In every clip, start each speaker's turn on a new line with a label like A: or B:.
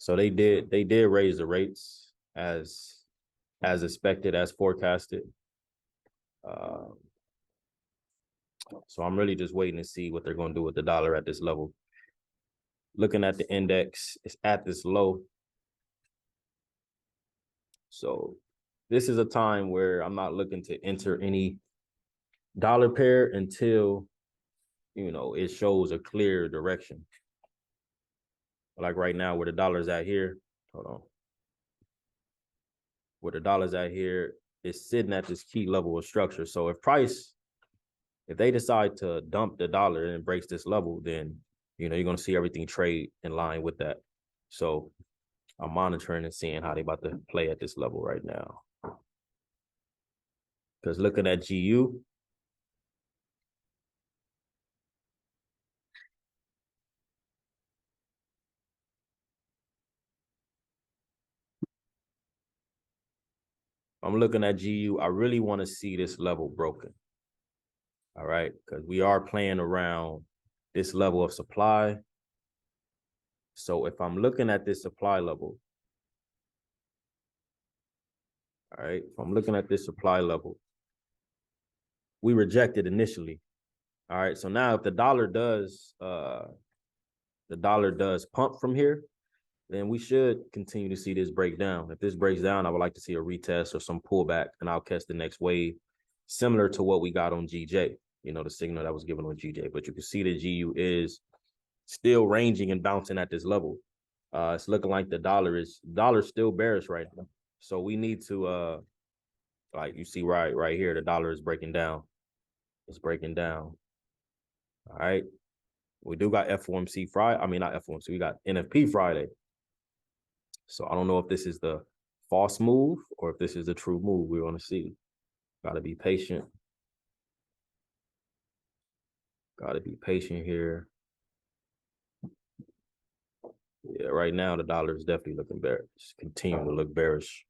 A: So they did raise the rates as expected, as forecasted. So I'm really just waiting to see what they're going to do with the dollar at this level. Looking at the index, it's at this low. So this is a time where I'm not looking to enter any dollar pair until, you know, it shows a clear direction. Like right now, where the dollar's at here, hold on. Where the dollar's at here, it's sitting at this key level of structure. So if they decide to dump the dollar and it breaks this level, then, you know, you're going to see everything trade in line with that. So I'm monitoring and seeing how they about to play at this level right now. Because looking at GU, I'm looking at GU. I really want to see this level broken. All right, because we are playing around this level of supply. So if I'm looking at this supply level, all right, if I'm looking at this supply level, we rejected initially. All right, so now if the dollar does pump from here, then we should continue to see this break down. If this breaks down, I would like to see a retest or some pullback, and I'll catch the next wave, similar to what we got on GJ, you know, the signal that was given on GJ. But you can see that GU is still ranging and bouncing at this level. It's looking like the dollar's still bearish right now. So we need to, like you see right here, the dollar is breaking down. It's breaking down. All right. We do got FOMC Friday. I mean, not FOMC. We got NFP Friday. So I don't know if this is the false move or if this is the true move. We're going to see. Got to be patient. Got to be patient here. Yeah, right now the dollar is definitely looking bearish. It's continuing to look bearish.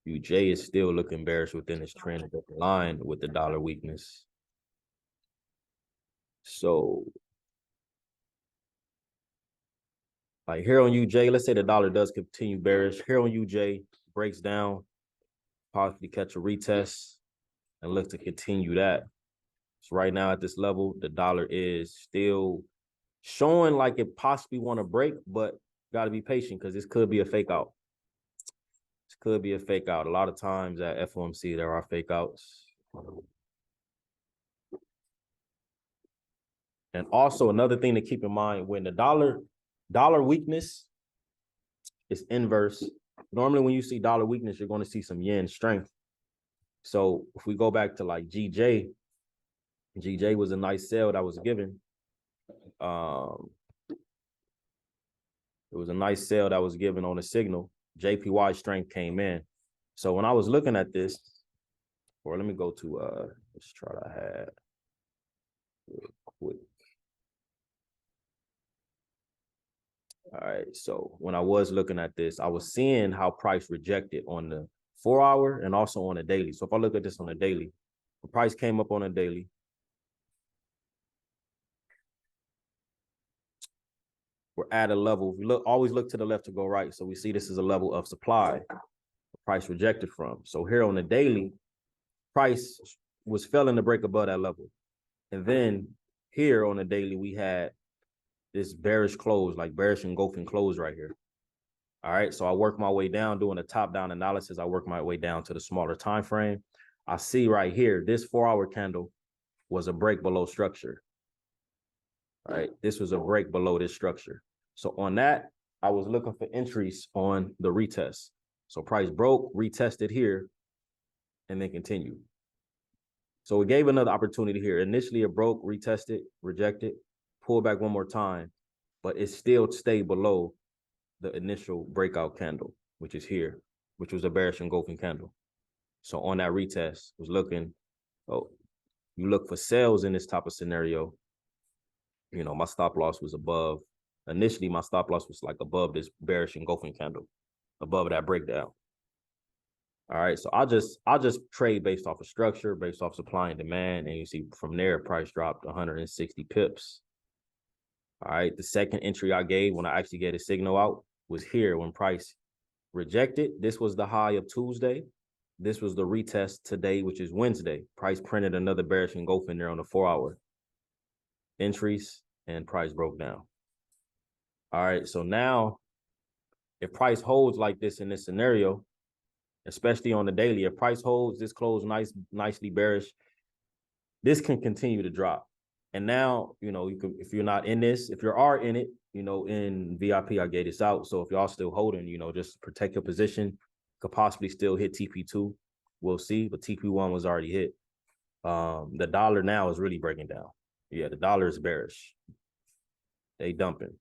A: UJ is still looking bearish within its trend line with the dollar weakness. So, like here on UJ, let's say the dollar does continue bearish. Here on UJ breaks down, possibly catch a retest and look to continue that. So right now at this level, the dollar is still showing like it possibly want to break, but got to be patient because this could be a fake out. This could be a fake out. A lot of times at FOMC, there are fake outs. And also another thing to keep in mind, when the dollar weakness is inverse, normally when you see dollar weakness, you're going to see some yen strength. So if we go back to like GJ was a nice sell that was given. It was a nice sell that was given on a signal. JPY strength came in. So when I was looking at this, or let me go to this chart I had real quick. All right, so when I was looking at this, I was seeing how price rejected on the 4-hour and also on the daily. So if I look at this on the daily, the price came up on a daily. We're at a level. We always look to the left to go right. So we see this is a level of supply, price rejected from. So here on the daily, price was failing to break above that level. And then here on the daily, we had this bearish close, like bearish engulfing close right here. All right, so I work my way down, doing a top-down analysis. I work my way down to the smaller time frame. I see right here, this 4-hour candle was a break below structure. All right, this was a break below this structure. So on that, I was looking for entries on the retest. So price broke, retested here, and then continued. So it gave another opportunity here. Initially, it broke, retested, rejected, pulled back one more time, but it still stayed below the initial breakout candle, which is here, which was a bearish engulfing candle. So on that retest, was looking, oh, you look for sales in this type of scenario. You know, my stop loss was above. Initially, my stop loss was like above this bearish engulfing candle, above that breakdown. All right, so I'll just trade based off of structure, based off supply and demand, and you see from there price dropped 160 pips. All right, the second entry I gave when I actually get a signal out was here when price rejected. This was the high of Tuesday. This was the retest today, which is Wednesday. Price printed another bearish engulfing there on the 4-hour entries, and price broke down. All right, so now if price holds like this in this scenario, especially on the daily, if price holds this close nicely bearish, this can continue to drop. And now, you know, you can, if you're not in this, if you are in it, you know, in VIP, I gave this out. So if y'all still holding, you know, just protect your position. Could possibly still hit TP2. We'll see, but TP1 was already hit. The dollar now is really breaking down. Yeah, the dollar is bearish. They dumping.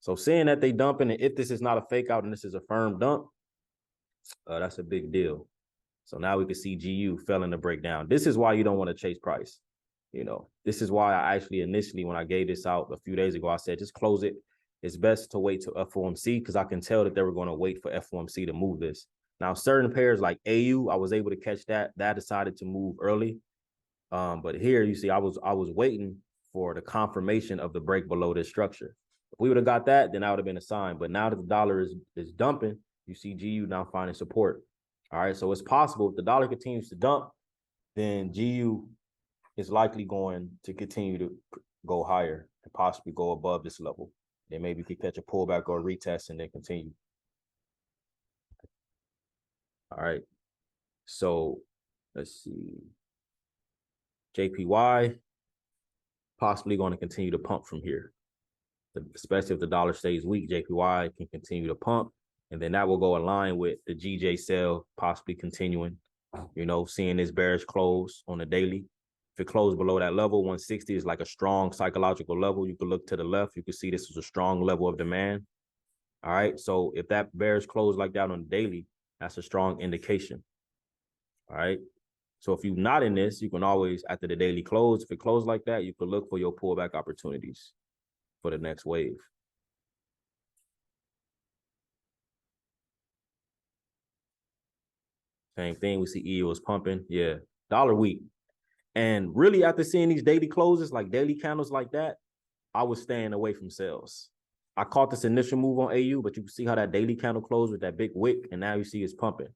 A: So seeing that they dumping, and if this is not a fake out and this is a firm dump, that's a big deal. So now we can see GU failing to break down. This is why you don't want to chase price. You know, this is why I actually initially, when I gave this out a few days ago, I said, just close it. It's best to wait till FOMC because I can tell that they were going to wait for FOMC to move this. Now, certain pairs like AU, I was able to catch that. That decided to move early. But here you see, I was waiting for the confirmation of the break below this structure. If we would have got that, then that would have been a sign. But now that the dollar is dumping, you see GU now finding support. All right, so it's possible if the dollar continues to dump, then GU is likely going to continue to go higher and possibly go above this level. Then maybe you could catch a pullback or a retest and then continue. All right, so let's see. JPY possibly going to continue to pump from here, especially if the dollar stays weak. JPY can continue to pump, and then that will go in line with the GJ sell possibly continuing. You know, seeing this bearish close on the daily. If it closed below that level, 160 is like a strong psychological level. You can look to the left. You can see this is a strong level of demand. All right. So if that bearish close like that on the daily, that's a strong indication. All right. So if you're not in this, you can always, after the daily close, if it closed like that, you can look for your pullback opportunities for the next wave. Same thing. We see EU is pumping. Yeah. Dollar weak. And really, after seeing these daily closes, like daily candles like that, I was staying away from sales. I caught this initial move on AU, but you can see how that daily candle closed with that big wick, and now you see it's pumping.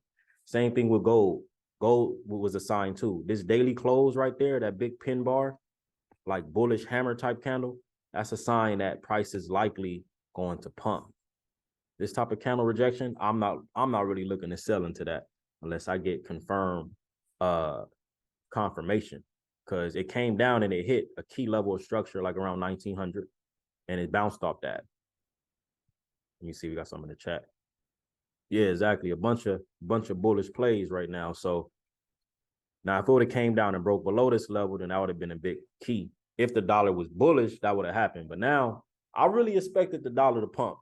A: Same thing with gold. Gold was a sign too. This daily close right there, that big pin bar, like bullish hammer type candle, that's a sign that price is likely going to pump. This type of candle rejection, I'm not really looking to sell into that unless I get confirmed confirmation, because it came down and it hit a key level of structure like around 1900 and it bounced off that. Let me see, we got some in the chat. Yeah, exactly. A bunch of bullish plays right now. So now if it would have came down and broke below this level, then that would have been a big key. If the dollar was bullish, that would have happened. But now I really expected the dollar to pump.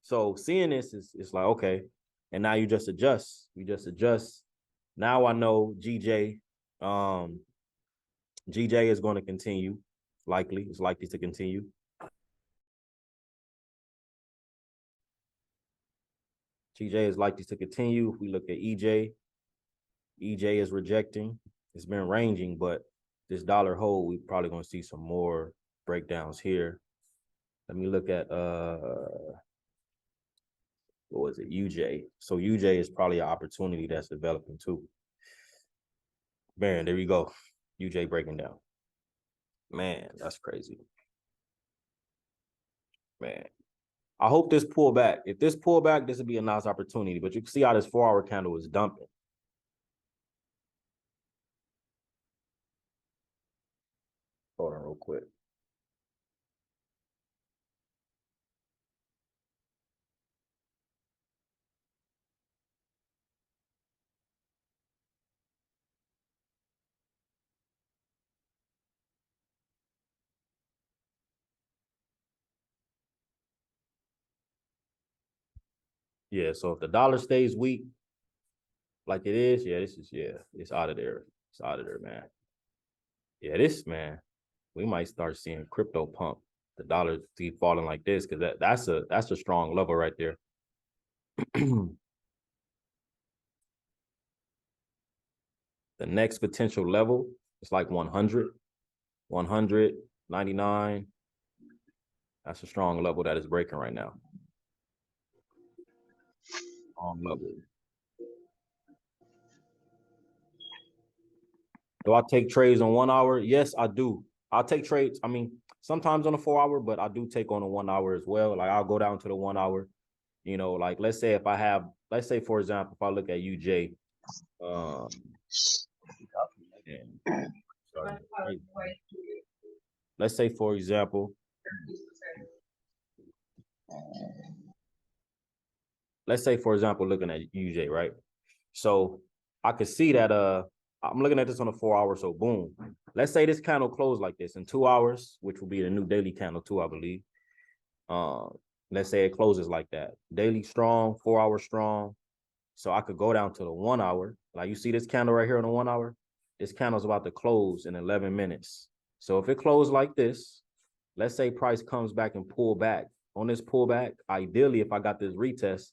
A: So seeing this is, it's like, okay. And now you just adjust. You just adjust. Now I know GJ is going to continue. It's likely to continue. GJ is likely to continue. If we look at EJ is rejecting. It's been ranging, but this dollar hold, we're probably going to see some more breakdowns here. Let me look at what was it? UJ. So UJ is probably an opportunity that's developing too. Man, there you go. UJ breaking down. Man, that's crazy. Man. I hope this pullback. If this pullback, this would be a nice opportunity. But you can see how this 4-hour candle is dumping. Hold on real quick. Yeah, so if the dollar stays weak like it is, it's out of there. It's out of there, man. Yeah, man, we might start seeing crypto pump. The dollar keep falling like this because that's a strong level right there. The next potential level is like 100, 100, 99. That's a strong level that is breaking right now. Level. Do I take trades on 1 hour? Yes, I do. I'll take trades. I mean, sometimes on a 4 hour, but I do take on a 1 hour as well. Like I'll go down to the 1 hour. You know, like let's say if I have, let's say for example, if I look at UJ, let's say for example, looking at UJ, right? So I could see that I'm looking at this on a 4 hour, so boom. Let's say this candle closed like this in 2 hours, which will be the new daily candle too, I believe. Let's say it closes like that. Daily strong, 4 hour strong. So I could go down to the 1 hour. Like you see this candle right here on the 1 hour, this candle's about to close in 11 minutes. So if it closed like this, let's say price comes back and pull back. On this pullback, ideally, if I got this retest,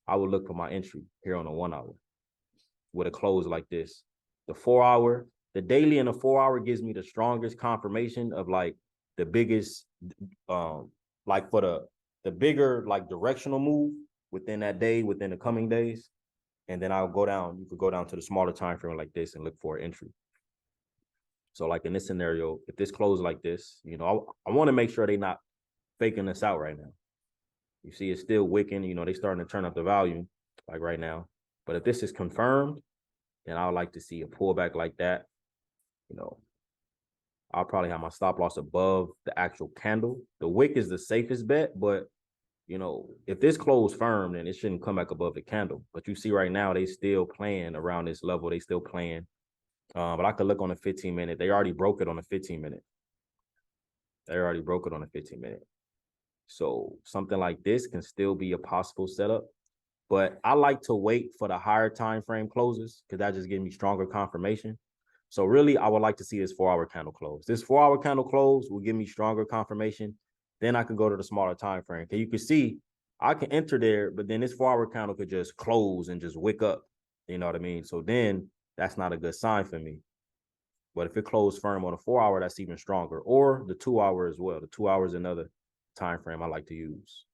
A: I would look for my entry here on the 1 hour with a close like this. The 4 hour, the daily and the 4 hour gives me the strongest confirmation of like the biggest, like for the bigger like directional move within that day, within the coming days. And then I'll go down, you could go down to the smaller time frame like this and look for an entry. So like in this scenario, if this closes like this, you know, I want to make sure they're not faking this out right now. You see it's still wicking, you know, they starting to turn up the volume like right now. But if this is confirmed, then I would like to see a pullback like that. You know, I'll probably have my stop loss above the actual candle. The wick is the safest bet, but you know, if this closed firm, then it shouldn't come back above the candle. But you see right now, they still playing around this level. They still playing. But I could look on the 15-minute. They already broke it on the 15-minute. They already broke it on the 15-minute. So something like this can still be a possible setup. But I like to wait for the higher time frame closes because that just gives me stronger confirmation. So really, I would like to see this 4 hour candle close. This 4 hour candle close will give me stronger confirmation. Then I can go to the smaller time frame. Okay, you can see I can enter there, but then this 4 hour candle could just close and just wick up. You know what I mean? So then that's not a good sign for me. But if it closed firm on a 4 hour, that's even stronger. Or the 2 hour as well. The 2 hours is another time frame I like to use.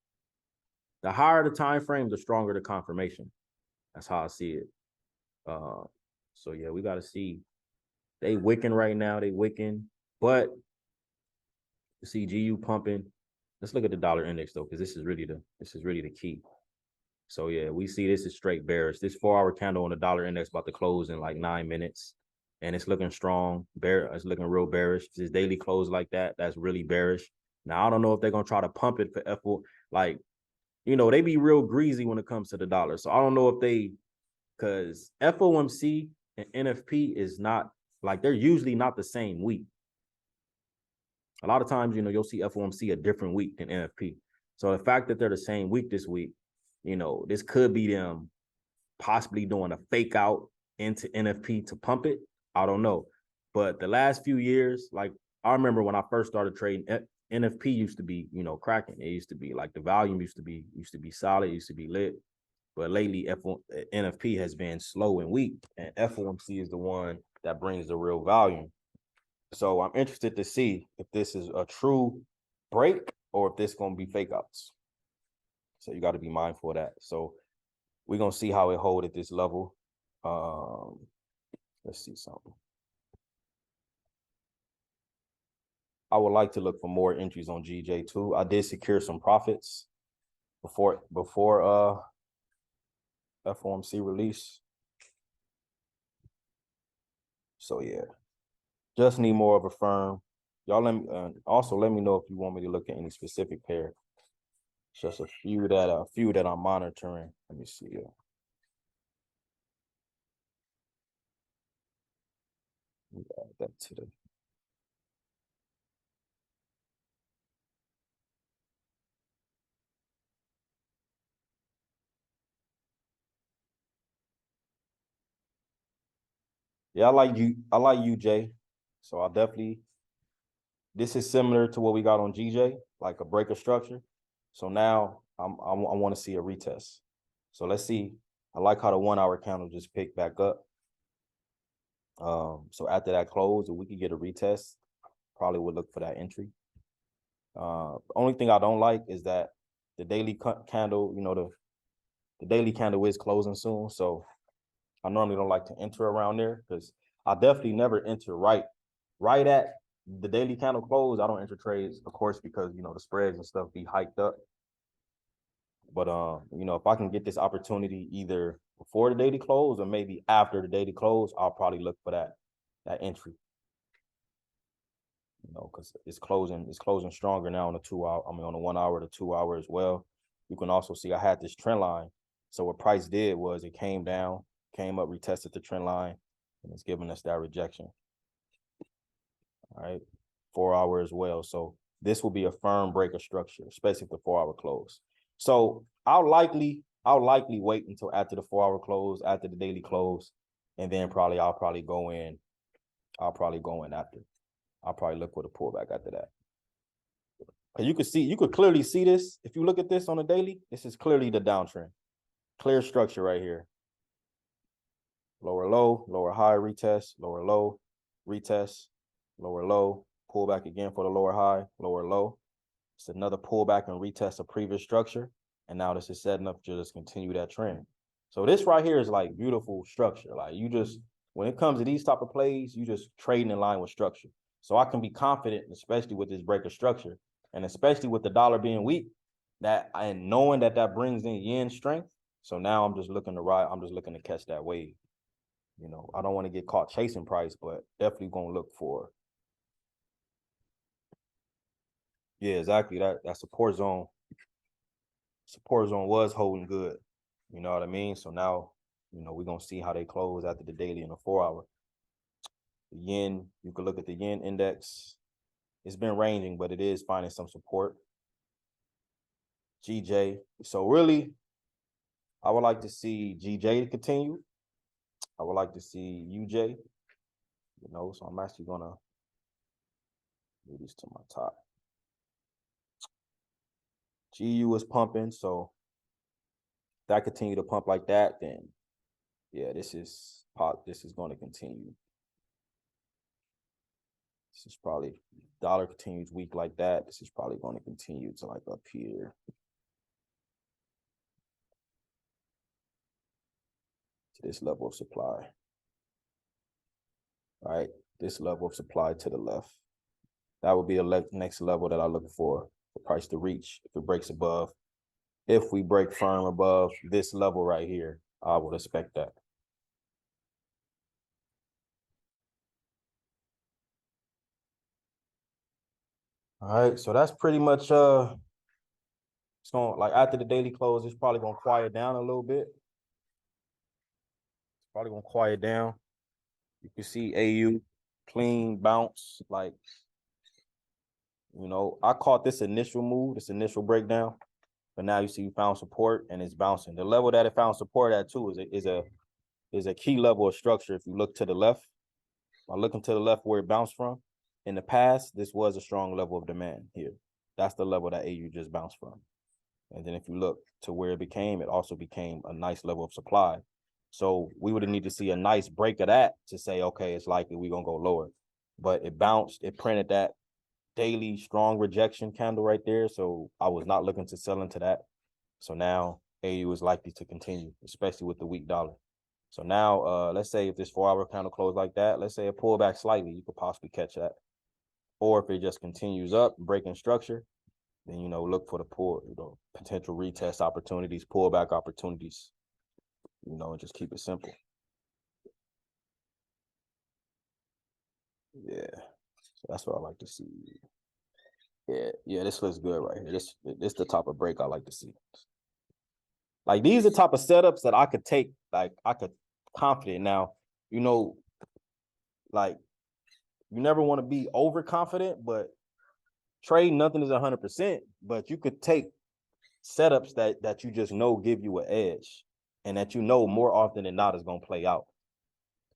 A: The higher the time frame, the stronger the confirmation. That's how I see it. So yeah, we got to see. They wicking right now. They wicking, but you see GU pumping. Let's look at the dollar index though, because this is really the key. So yeah, we see this is straight bearish. This 4 hour candle on the dollar index about to close in like 9 minutes, and it's looking strong. It's looking real bearish. This daily close like that, that's really bearish. Now I don't know if they're gonna try to pump it for FO. Like, you know, they be real greasy when it comes to the dollar. So I don't know if they, because FOMC and NFP is not like, they're usually not the same week. A lot of times, you know, you'll see FOMC a different week than NFP. So the fact that they're the same week this week, you know, this could be them possibly doing a fake out into NFP to pump it. I don't know. But the last few years, like I remember when I first started trading, NFP used to be, you know, cracking. It used to be like the volume used to be solid, used to be lit. But lately, NFP has been slow and weak, and FOMC is the one that brings the real volume. So I'm interested to see if this is a true break or if this is going to be fake outs. So you got to be mindful of that. So we're going to see how it hold at this level. Let's see something. I would like to look for more entries on GJ too. I did secure some profits before FOMC release. So yeah, just need more of a firm. Y'all let me also let me know if you want me to look at any specific pair. Just a few that I'm monitoring. Let me see. Add that to the. Yeah, I like you. I like UJ. So I definitely. This is similar to what we got on GJ, like a breaker structure. So now I want to see a retest. So let's see. I like how the 1 hour candle just picked back up. So after that close, if we could get a retest, probably would look for that entry. Only thing I don't like is that the daily candle, you know, the daily candle is closing soon. So I normally don't like to enter around there because I definitely never enter right at the daily candle close. I don't enter trades, of course, because, you know, the spreads and stuff be hiked up. But, you know, if I can get this opportunity either before the daily close or maybe after the daily close, I'll probably look for that entry. You know, because it's closing stronger now on the 2 hour. I mean, on the 1 hour to 2 hour as well. You can also see I had this trend line. So what price did was it came down, came up, retested the trend line, and it's giving us that rejection. All right, 4 hour as well. So this will be a firm break of structure, especially if the 4 hour close. So I'll likely wait until after the 4 hour close, after the daily close, and then I'll probably go in after. I'll probably look for the pullback after that. And you could clearly see this. If you look at this on a daily, this is clearly the downtrend. Clear structure right here. Lower low, lower high, retest, lower low, retest, lower low, pull back again for the lower high, lower low. It's another pullback and retest of previous structure. And now this is setting up to just continue that trend. So this right here is like beautiful structure. Like you just, when it comes to these type of plays, you just trading in line with structure. So I can be confident, especially with this break of structure, and especially with the dollar being weak, that and knowing that that brings in yen strength. So now I'm just looking to ride. I'm just looking to catch that wave. You know, I don't want to get caught chasing price, but definitely going to look for. Yeah, exactly. That support zone. Support zone was holding good. You know what I mean? So now, you know, we're going to see how they close after the daily and the 4 hour. The yen, you can look at the yen index. It's been ranging, but it is finding some support. GJ. So really, I would like to see GJ continue. I would like to see UJ. You know, so I'm actually going to move this to my top. GU is pumping, so if that continue to pump like that, then yeah, this is going to continue. This is probably, dollar continues weak like that. This is probably going to continue to like up here. To this level of supply. All right, this level of supply to the left. That would be a next level that I look for the price to reach if it breaks above. If we break firm above this level right here, I would expect that. All right, so that's pretty much it's going, like after the daily close, it's probably gonna quiet down a little bit. It's probably gonna quiet down. You can see AU clean bounce, like, you know, I caught this initial move, this initial breakdown, but now you see we found support and it's bouncing. The level that it found support at too is a key level of structure. If you look to the left, by looking to the left where it bounced from, in the past, this was a strong level of demand here. That's the level that AU just bounced from. And then if you look to where it also became a nice level of supply. So we would need to see a nice break of that to say, okay, it's likely we're going to go lower. But it bounced, it printed that daily strong rejection candle right there. So I was not looking to sell into that. So now AU is likely to continue, especially with the weak dollar. So now, let's say if this 4 hour candle closed like that, let's say it pulled back slightly, you could possibly catch that. Or if it just continues up, breaking structure, then, you know, look for the potential retest opportunities, pullback opportunities, you know, and just keep it simple. Yeah, so that's what I like to see. Yeah, this looks good right here. This the type of break I like to see. Like these are the type of setups that I could take, like I could confident. Now, you know, like you never want to be overconfident, but trading nothing is 100%, but you could take setups that you just know give you an edge and that you know more often than not is going to play out.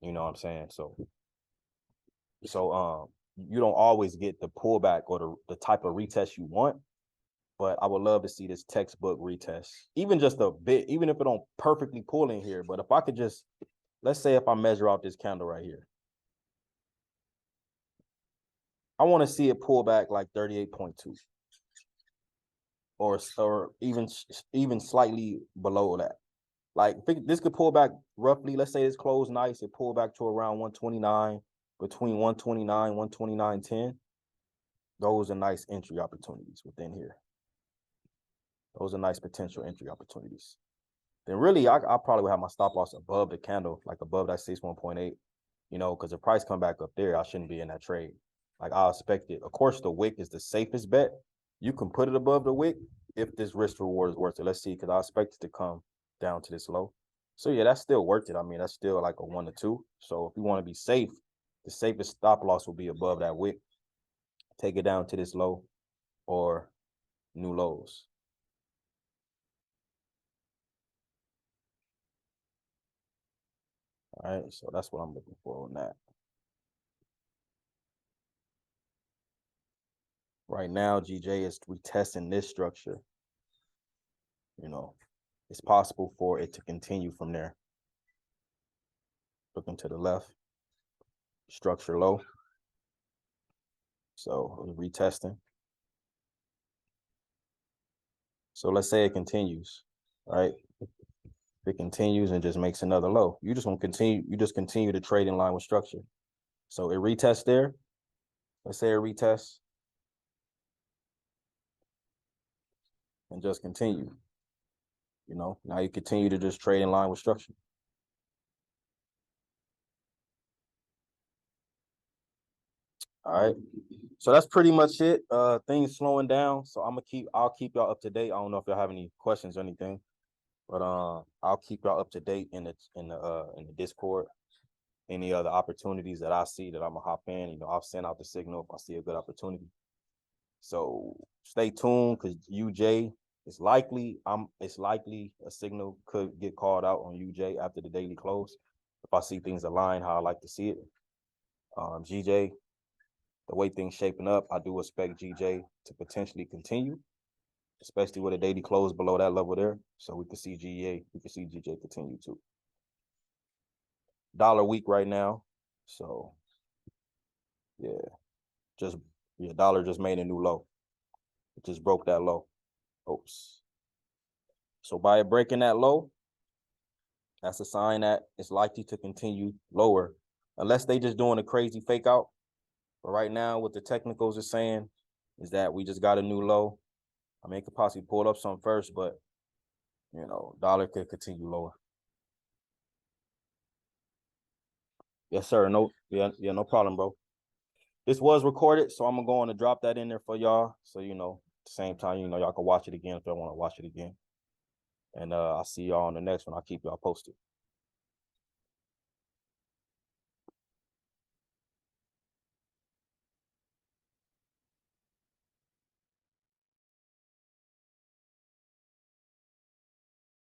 A: You know what I'm saying? So you don't always get the pullback or the type of retest you want, but I would love to see this textbook retest, even just a bit, even if it don't perfectly pull in here. But if I could just, let's say if I measure out this candle right here, I want to see it pull back like 38.2 or even slightly below that. Like this could pull back roughly. Let's say it's closed nice. It pulled back to around 129, between 129, 129.10. Those are nice entry opportunities within here. Those are nice potential entry opportunities. Then really, I probably would have my stop loss above the candle, like above that 61.8, because if price come back up there, I shouldn't be in that trade. Like I expect it. Of course, the wick is the safest bet. You can put it above the wick if this risk reward is worth it. Let's see, because I expect it to come down to this low. So yeah, that's still worth it. I mean, that's still like a 1 to 2. So if you want to be safe, the safest stop loss will be above that wick. Take it down to this low or new lows. All right, so that's what I'm looking for on that. Right now, GJ is retesting this structure. It's possible for it to continue from there. Looking to the left, structure low. So retesting. So let's say it continues, right? If it continues and just makes another low, you just want to continue. You just continue to trade in line with structure. So it retests there. Let's say it retests and just continue. Now you continue to just trade in line with structure. All right. So that's pretty much it. Things slowing down. So I'll keep y'all up to date. I don't know if y'all have any questions or anything, but I'll keep y'all up to date in the Discord. Any other opportunities that I see that I'm gonna hop in, I'll send out the signal if I see a good opportunity. So stay tuned because UJ it's likely a signal could get called out on UJ after the daily close. If I see things align how I like to see it. GJ, the way things shaping up, I do expect GJ to potentially continue, especially with a daily close below that level there. So we could see GJ continue too. Dollar weak right now. So dollar just made a new low. It just broke that low. Oops. So by it breaking that low, that's a sign that it's likely to continue lower, unless they just doing a crazy fake out. But right now, what the technicals are saying is that we just got a new low. I mean, it could possibly pull up some first, but dollar could continue lower. Yes, sir. No problem, bro. This was recorded, so I'm gonna go on and drop that in there for y'all. So at the same time, y'all can watch it again if y'all want to watch it again. And I'll see y'all on the next one. I'll keep y'all posted.